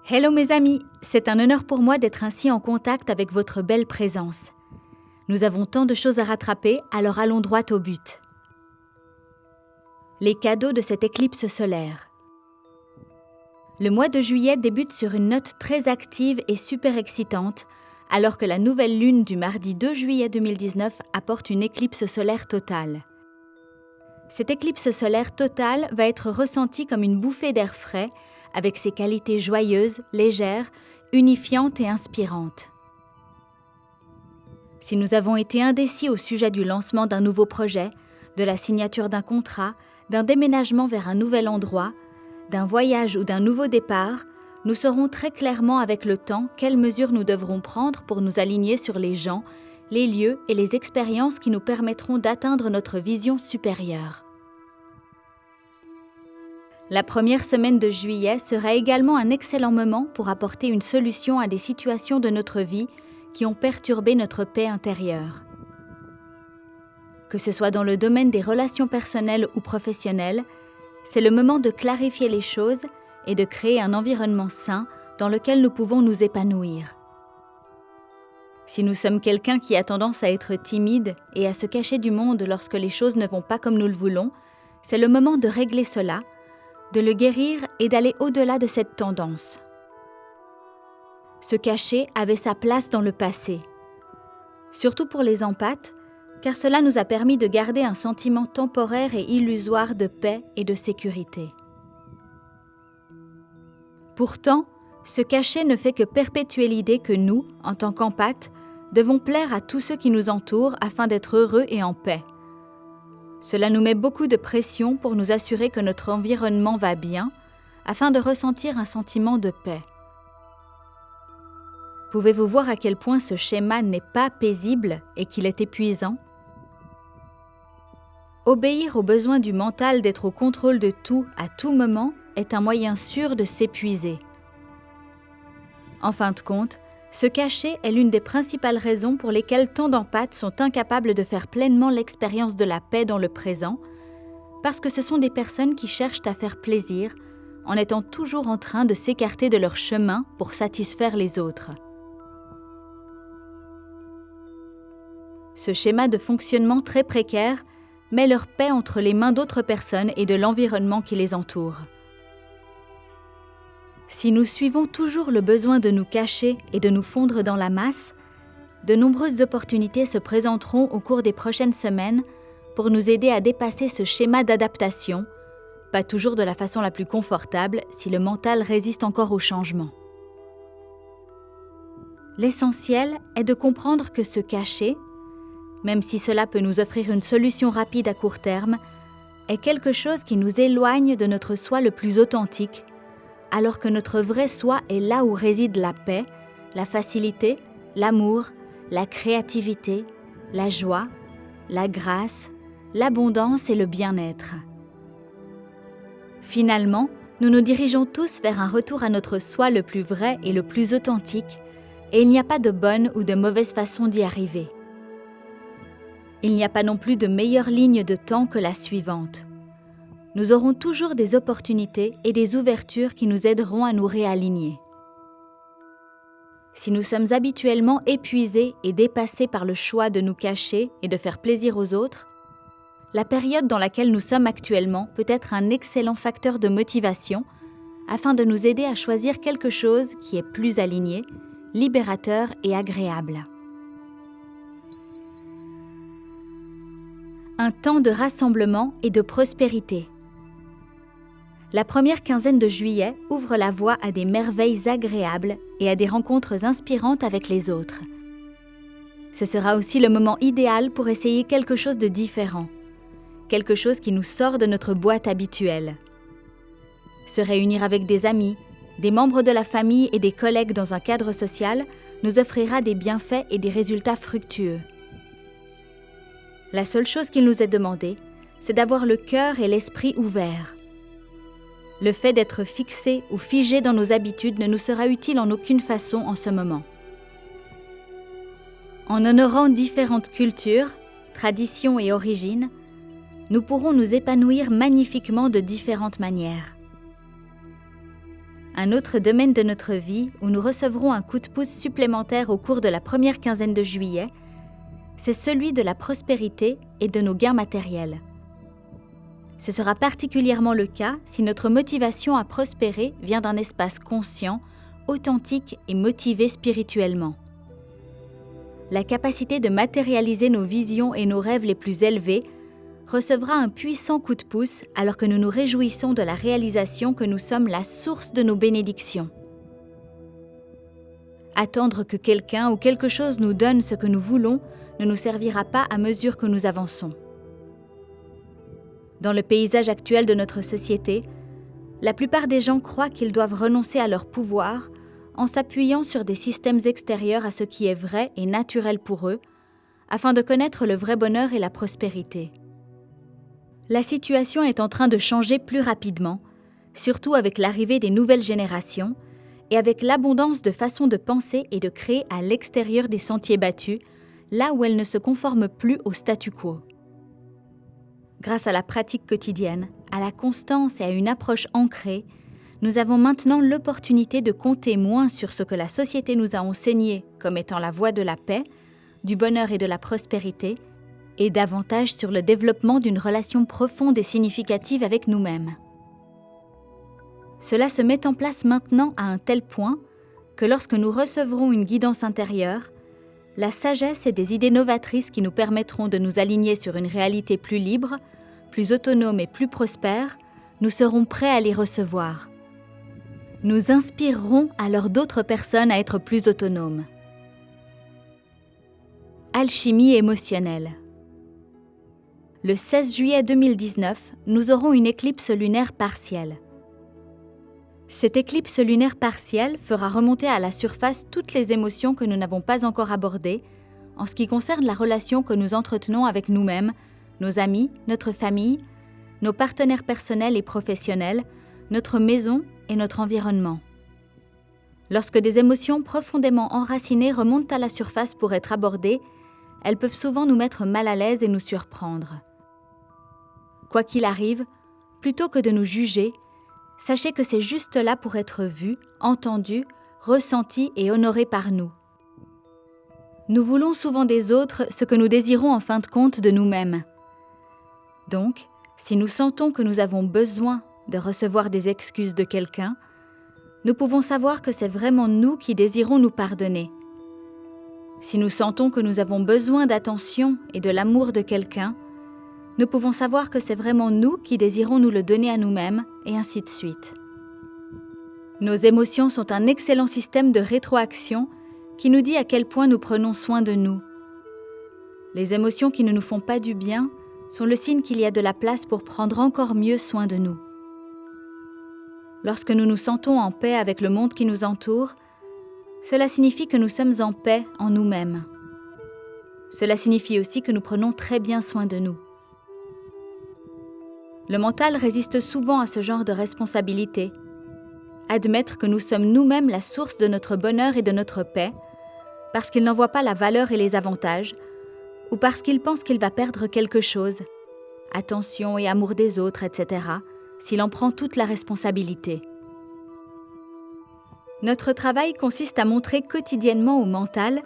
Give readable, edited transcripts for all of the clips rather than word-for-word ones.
Hello mes amis, c'est un honneur pour moi d'être ainsi en contact avec votre belle présence. Nous avons tant de choses à rattraper, alors allons droit au but. Les cadeaux de cette éclipse solaire. Le mois de juillet débute sur une note très active et super excitante, alors que la nouvelle lune du mardi 2 juillet 2019 apporte une éclipse solaire totale. Cette éclipse solaire totale va être ressentie comme une bouffée d'air frais, avec ses qualités joyeuses, légères, unifiantes et inspirantes. Si nous avons été indécis au sujet du lancement d'un nouveau projet, de la signature d'un contrat, d'un déménagement vers un nouvel endroit, d'un voyage ou d'un nouveau départ, nous saurons très clairement avec le temps quelles mesures nous devrons prendre pour nous aligner sur les gens, les lieux et les expériences qui nous permettront d'atteindre notre vision supérieure. La première semaine de juillet sera également un excellent moment pour apporter une solution à des situations de notre vie qui ont perturbé notre paix intérieure. Que ce soit dans le domaine des relations personnelles ou professionnelles, c'est le moment de clarifier les choses et de créer un environnement sain dans lequel nous pouvons nous épanouir. Si nous sommes quelqu'un qui a tendance à être timide et à se cacher du monde lorsque les choses ne vont pas comme nous le voulons, c'est le moment de régler cela, de le guérir et d'aller au-delà de cette tendance. Se cacher avait sa place dans le passé, surtout pour les empathes, car cela nous a permis de garder un sentiment temporaire et illusoire de paix et de sécurité. Pourtant, se cacher ne fait que perpétuer l'idée que nous, en tant qu'empathes, devons plaire à tous ceux qui nous entourent afin d'être heureux et en paix. Cela nous met beaucoup de pression pour nous assurer que notre environnement va bien, afin de ressentir un sentiment de paix. Pouvez-vous voir à quel point ce schéma n'est pas paisible et qu'il est épuisant ? Obéir au besoin du mental d'être au contrôle de tout à tout moment est un moyen sûr de s'épuiser. En fin de compte, se cacher est l'une des principales raisons pour lesquelles tant d'empathes sont incapables de faire pleinement l'expérience de la paix dans le présent, parce que ce sont des personnes qui cherchent à faire plaisir en étant toujours en train de s'écarter de leur chemin pour satisfaire les autres. Ce schéma de fonctionnement très précaire met leur paix entre les mains d'autres personnes et de l'environnement qui les entoure. Si nous suivons toujours le besoin de nous cacher et de nous fondre dans la masse, de nombreuses opportunités se présenteront au cours des prochaines semaines pour nous aider à dépasser ce schéma d'adaptation, pas toujours de la façon la plus confortable si le mental résiste encore au changement. L'essentiel est de comprendre que se cacher, même si cela peut nous offrir une solution rapide à court terme, est quelque chose qui nous éloigne de notre soi le plus authentique, alors que notre vrai soi est là où réside la paix, la facilité, l'amour, la créativité, la joie, la grâce, l'abondance et le bien-être. Finalement, nous nous dirigeons tous vers un retour à notre soi le plus vrai et le plus authentique, et il n'y a pas de bonne ou de mauvaise façon d'y arriver. Il n'y a pas non plus de meilleure ligne de temps que la suivante. Nous aurons toujours des opportunités et des ouvertures qui nous aideront à nous réaligner. Si nous sommes habituellement épuisés et dépassés par le choix de nous cacher et de faire plaisir aux autres, la période dans laquelle nous sommes actuellement peut être un excellent facteur de motivation afin de nous aider à choisir quelque chose qui est plus aligné, libérateur et agréable. Un temps de rassemblement et de prospérité. La première quinzaine de juillet ouvre la voie à des merveilles agréables et à des rencontres inspirantes avec les autres. Ce sera aussi le moment idéal pour essayer quelque chose de différent, quelque chose qui nous sort de notre boîte habituelle. Se réunir avec des amis, des membres de la famille et des collègues dans un cadre social nous offrira des bienfaits et des résultats fructueux. La seule chose qu'il nous est demandé, c'est d'avoir le cœur et l'esprit ouverts. Le fait d'être fixé ou figé dans nos habitudes ne nous sera utile en aucune façon en ce moment. En honorant différentes cultures, traditions et origines, nous pourrons nous épanouir magnifiquement de différentes manières. Un autre domaine de notre vie où nous recevrons un coup de pouce supplémentaire au cours de la première quinzaine de juillet, c'est celui de la prospérité et de nos gains matériels. Ce sera particulièrement le cas si notre motivation à prospérer vient d'un espace conscient, authentique et motivé spirituellement. La capacité de matérialiser nos visions et nos rêves les plus élevés recevra un puissant coup de pouce alors que nous nous réjouissons de la réalisation que nous sommes la source de nos bénédictions. Attendre que quelqu'un ou quelque chose nous donne ce que nous voulons ne nous servira pas à mesure que nous avançons. Dans le paysage actuel de notre société, la plupart des gens croient qu'ils doivent renoncer à leur pouvoir en s'appuyant sur des systèmes extérieurs à ce qui est vrai et naturel pour eux, afin de connaître le vrai bonheur et la prospérité. La situation est en train de changer plus rapidement, surtout avec l'arrivée des nouvelles générations et avec l'abondance de façons de penser et de créer à l'extérieur des sentiers battus, là où elles ne se conforment plus au statu quo. Grâce à la pratique quotidienne, à la constance et à une approche ancrée, nous avons maintenant l'opportunité de compter moins sur ce que la société nous a enseigné comme étant la voie de la paix, du bonheur et de la prospérité, et davantage sur le développement d'une relation profonde et significative avec nous-mêmes. Cela se met en place maintenant à un tel point que lorsque nous recevrons une guidance intérieure, la sagesse et des idées novatrices qui nous permettront de nous aligner sur une réalité plus libre, plus autonome et plus prospère, nous serons prêts à les recevoir. Nous inspirerons alors d'autres personnes à être plus autonomes. Alchimie émotionnelle. Le 16 juillet 2019, nous aurons une éclipse lunaire partielle. Cette éclipse lunaire partielle fera remonter à la surface toutes les émotions que nous n'avons pas encore abordées en ce qui concerne la relation que nous entretenons avec nous-mêmes, nos amis, notre famille, nos partenaires personnels et professionnels, notre maison et notre environnement. Lorsque des émotions profondément enracinées remontent à la surface pour être abordées, elles peuvent souvent nous mettre mal à l'aise et nous surprendre. Quoi qu'il arrive, plutôt que de nous juger, sachez que c'est juste là pour être vu, entendu, ressenti et honoré par nous. Nous voulons souvent des autres ce que nous désirons en fin de compte de nous-mêmes. Donc, si nous sentons que nous avons besoin de recevoir des excuses de quelqu'un, nous pouvons savoir que c'est vraiment nous qui désirons nous pardonner. Si nous sentons que nous avons besoin d'attention et de l'amour de quelqu'un, nous pouvons savoir que c'est vraiment nous qui désirons nous le donner à nous-mêmes, et ainsi de suite. Nos émotions sont un excellent système de rétroaction qui nous dit à quel point nous prenons soin de nous. Les émotions qui ne nous font pas du bien sont le signe qu'il y a de la place pour prendre encore mieux soin de nous. Lorsque nous nous sentons en paix avec le monde qui nous entoure, cela signifie que nous sommes en paix en nous-mêmes. Cela signifie aussi que nous prenons très bien soin de nous. Le mental résiste souvent à ce genre de responsabilité. Admettre que nous sommes nous-mêmes la source de notre bonheur et de notre paix, parce qu'il n'en voit pas la valeur et les avantages, ou parce qu'il pense qu'il va perdre quelque chose, attention et amour des autres, etc., s'il en prend toute la responsabilité. Notre travail consiste à montrer quotidiennement au mental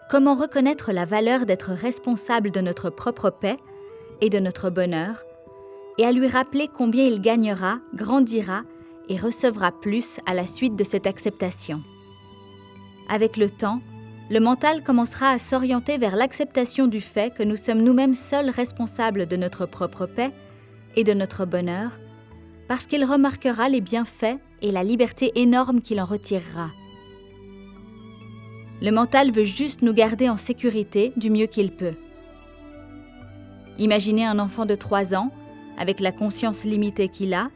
comment reconnaître la valeur d'être responsable de notre propre paix et de notre bonheur, et à lui rappeler combien il gagnera, grandira et recevra plus à la suite de cette acceptation. Avec le temps, le mental commencera à s'orienter vers l'acceptation du fait que nous sommes nous-mêmes seuls responsables de notre propre paix et de notre bonheur, parce qu'il remarquera les bienfaits et la liberté énorme qu'il en retirera. Le mental veut juste nous garder en sécurité du mieux qu'il peut. Imaginez un enfant de 3 ans, avec la conscience limitée qu'il a,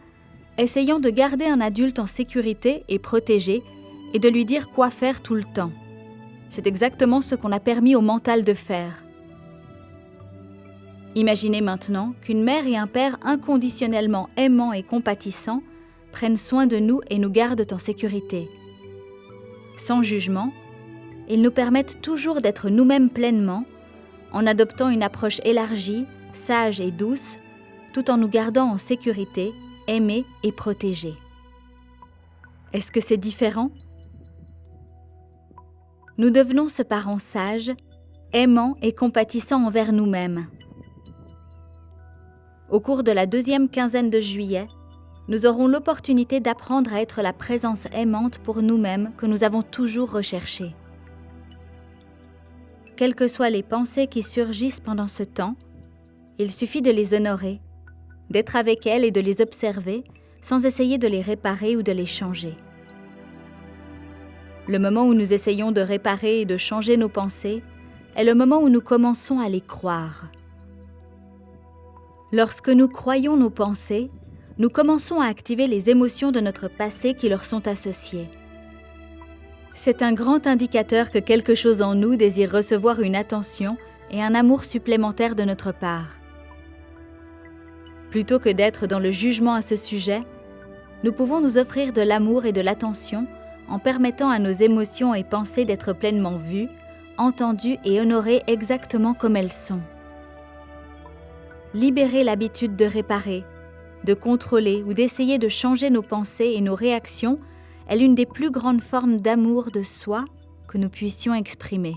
essayant de garder un adulte en sécurité et protégé et de lui dire quoi faire tout le temps. C'est exactement ce qu'on a permis au mental de faire. Imaginez maintenant qu'une mère et un père inconditionnellement aimants et compatissants prennent soin de nous et nous gardent en sécurité. Sans jugement, ils nous permettent toujours d'être nous-mêmes pleinement, en adoptant une approche élargie, sage et douce, tout en nous gardant en sécurité, aimés et protégés. Est-ce que c'est différent? Nous devenons ce parent sage, aimant et compatissant envers nous-mêmes. Au cours de la 2e quinzaine de juillet, nous aurons l'opportunité d'apprendre à être la présence aimante pour nous-mêmes que nous avons toujours recherchée. Quelles que soient les pensées qui surgissent pendant ce temps, il suffit de les honorer, d'être avec elles et de les observer sans essayer de les réparer ou de les changer. Le moment où nous essayons de réparer et de changer nos pensées est le moment où nous commençons à les croire. Lorsque nous croyons nos pensées, nous commençons à activer les émotions de notre passé qui leur sont associées. C'est un grand indicateur que quelque chose en nous désire recevoir une attention et un amour supplémentaire de notre part. Plutôt que d'être dans le jugement à ce sujet, nous pouvons nous offrir de l'amour et de l'attention en permettant à nos émotions et pensées d'être pleinement vues, entendues et honorées exactement comme elles sont. Libérer l'habitude de réparer, de contrôler ou d'essayer de changer nos pensées et nos réactions est l'une des plus grandes formes d'amour de soi que nous puissions exprimer.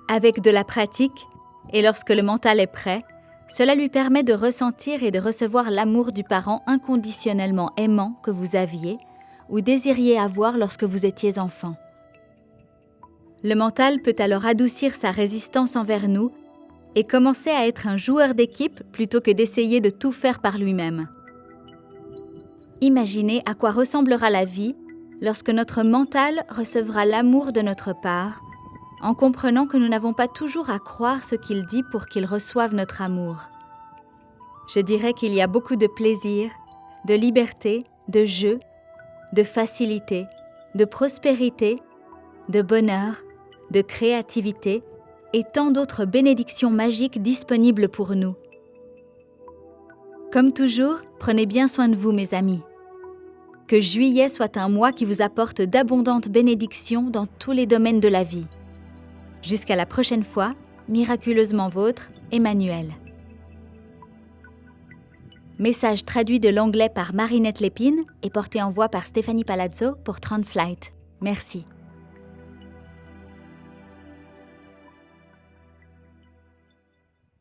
Avec de la pratique, et lorsque le mental est prêt, cela lui permet de ressentir et de recevoir l'amour du parent inconditionnellement aimant que vous aviez ou désiriez avoir lorsque vous étiez enfant. Le mental peut alors adoucir sa résistance envers nous et commencer à être un joueur d'équipe plutôt que d'essayer de tout faire par lui-même. Imaginez à quoi ressemblera la vie lorsque notre mental recevra l'amour de notre part, en comprenant que nous n'avons pas toujours à croire ce qu'il dit pour qu'il reçoive notre amour. Je dirais qu'il y a beaucoup de plaisir, de liberté, de jeu, de facilité, de prospérité, de bonheur, de créativité et tant d'autres bénédictions magiques disponibles pour nous. Comme toujours, prenez bien soin de vous, mes amis. Que juillet soit un mois qui vous apporte d'abondantes bénédictions dans tous les domaines de la vie. Jusqu'à la prochaine fois, miraculeusement vôtre, Emmanuel. Message traduit de l'anglais par Marinette Lépine et porté en voix par Stéphanie Palazzo pour Translite. Merci.